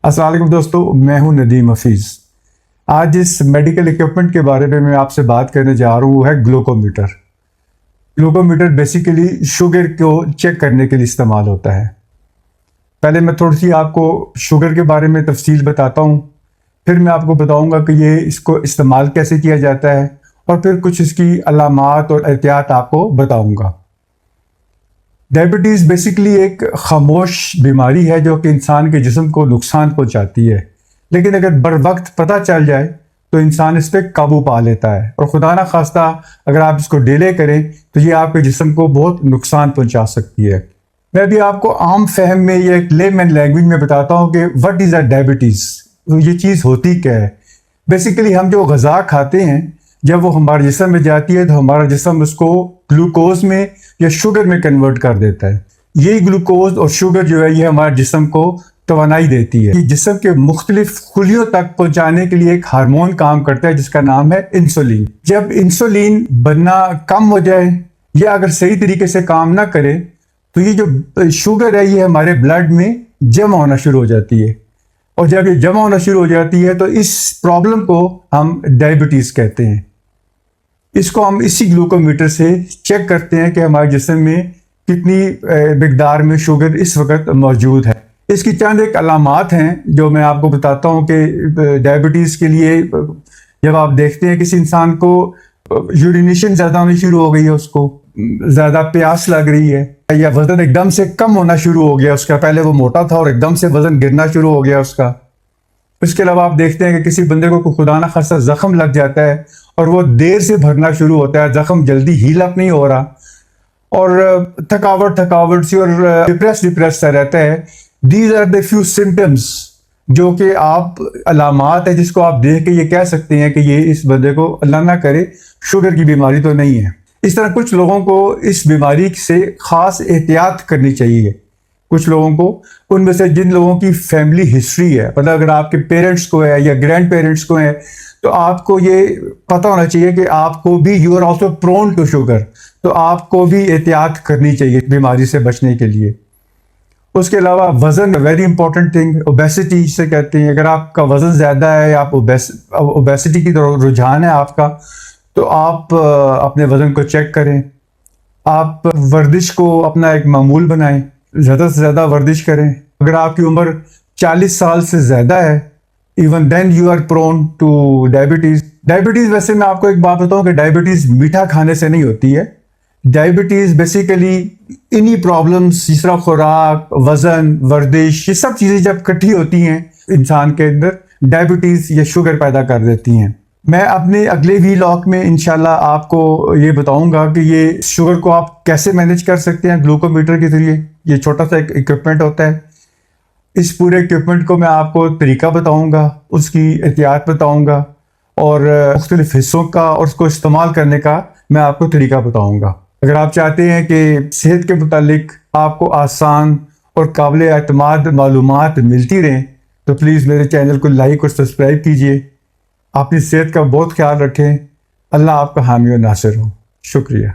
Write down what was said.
السلام علیکم دوستو، میں ہوں ندیم حفیظ۔ آج جس میڈیکل اکوپمنٹ کے بارے میں آپ سے بات کرنے جا رہا ہوں وہ ہے گلوکومیٹر۔ گلوکومیٹر بیسیکلی شوگر کو چیک کرنے کے لیے استعمال ہوتا ہے۔ پہلے میں تھوڑی سی آپ کو شوگر کے بارے میں تفصیل بتاتا ہوں، پھر میں آپ کو بتاؤں گا کہ اس کو استعمال کیسے کیا جاتا ہے، اور پھر کچھ اس کی علامات اور احتیاط آپ کو بتاؤں گا۔ ڈائبٹیز بیسیکلی ایک خاموش بیماری ہے جو کہ انسان کے جسم کو نقصان پہنچاتی ہے، لیکن اگر بر وقت پتہ چل جائے تو انسان اس پہ قابو پا لیتا ہے، اور خدا نہ خواستہ اگر آپ اس کو ڈیلے کریں تو یہ آپ کے جسم کو بہت نقصان پہنچا سکتی ہے۔ میں بھی آپ کو عام فہم میں یا ایک لے مین لینگویج میں بتاتا ہوں کہ وٹ از اے ڈائبٹیز، یہ چیز ہوتی کیا ہے۔ بیسیکلی ہم جو غذا کھاتے ہیں جب وہ ہمارے جسم میں جاتی ہے تو ہمارا جسم اس کو گلوکوز میں یا شوگر میں کنورٹ کر دیتا ہے۔ یہی گلوکوز اور شوگر جو ہے یہ ہمارے جسم کو توانائی دیتی ہے۔ یہ جسم کے مختلف خلیوں تک پہنچانے کے لیے ایک ہارمون کام کرتا ہے جس کا نام ہے انسولین۔ جب انسولین بننا کم ہو جائے یا اگر صحیح طریقے سے کام نہ کرے تو یہ جو شوگر ہے یہ ہمارے بلڈ میں جمع ہونا شروع ہو جاتی ہے، اور جب یہ جمع ہونا شروع ہو جاتی ہے تو اس پرابلم کو ہم ڈائبٹیز کہتے ہیں۔ اس کو ہم اسی گلوکومیٹر سے چیک کرتے ہیں کہ ہمارے جسم میں کتنی مقدار میں شوگر اس وقت موجود ہے۔ اس کی چند ایک علامات ہیں جو میں آپ کو بتاتا ہوں کہ ڈائبٹیز کے لیے جب آپ دیکھتے ہیں کسی انسان کو یورینیشن زیادہ ہونی شروع ہو گئی ہے، اس کو زیادہ پیاس لگ رہی ہے، یا وزن ایک دم سے کم ہونا شروع ہو گیا اس کا، پہلے وہ موٹا تھا اور ایک دم سے وزن گرنا شروع ہو گیا اس کا۔ اس کے علاوہ آپ دیکھتے ہیں کہ کسی بندے کو خدا نہ خواستہ زخم لگ جاتا ہے اور وہ دیر سے بھرنا شروع ہوتا ہے، زخم جلدی ہیل اپ نہیں ہو رہا، اور تھکاوٹ سی اور ڈپریس سا رہتا ہے۔ These are the few symptoms جو کہ آپ علامات ہیں جس کو آپ دیکھ کے یہ کہہ سکتے ہیں کہ یہ اس بندے کو اللہ نہ کرے شوگر کی بیماری تو نہیں ہے۔ اس طرح کچھ لوگوں کو اس بیماری سے خاص احتیاط کرنی چاہیے۔ کچھ لوگوں کو، ان میں سے جن لوگوں کی فیملی ہسٹری ہے، مطلب اگر آپ کے پیرنٹس کو ہے یا گرینڈ پیرنٹس کو ہے تو آپ کو یہ پتہ ہونا چاہیے کہ آپ کو بھی you are also prone to sugar, تو آپ کو بھی احتیاط کرنی چاہیے بیماری سے بچنے کے لیے۔ اس کے علاوہ وزن، ویری امپورٹنٹ تھنگ، اوبیسٹی سے کہتے ہیں۔ اگر آپ کا وزن زیادہ ہے یا آپ اوبیسٹی کی طرف رجحان ہے آپ کا، تو آپ اپنے وزن کو چیک کریں۔ آپ ورزش کو اپنا ایک معمول بنائیں، زیادہ سے زیادہ ورزش کریں۔ اگر آپ کی عمر 40 سال سے زیادہ ہے، even then you are prone to diabetes. Diabetes ویسے میں آپ کو ایک بات بتاؤں کہ ڈائبٹیز میٹھا کھانے سے نہیں ہوتی ہے۔ ڈائبٹیز بیسیکلی انہی پرابلمس جس طرح خوراک، وزن، ورزش، یہ سب چیزیں جب اکٹھی ہوتی ہیں انسان کے اندر ڈائبٹیز یا شوگر پیدا کر دیتی ہیں۔ میں اپنے اگلے ویلاگ میں انشاءاللہ آپ کو یہ بتاؤں گا کہ یہ شوگر کو آپ کیسے مینیج کر سکتے ہیں گلوکومیٹر کے ذریعے۔ یہ چھوٹا سا ایک اکوپمنٹ ہوتا ہے۔ اس پورے اکوپمنٹ کو میں آپ کو طریقہ بتاؤں گا، اس کی احتیاط بتاؤں گا، اور مختلف حصوں کا اور اس کو استعمال کرنے کا میں آپ کو طریقہ بتاؤں گا۔ اگر آپ چاہتے ہیں کہ صحت کے متعلق آپ کو آسان اور قابل اعتماد معلومات ملتی رہیں تو پلیز میرے چینل کو لائک اور سبسکرائب کیجیے۔ اپنی صحت کا بہت خیال رکھیں۔ اللہ آپ کا حامی و ناصر ہو۔ شکریہ۔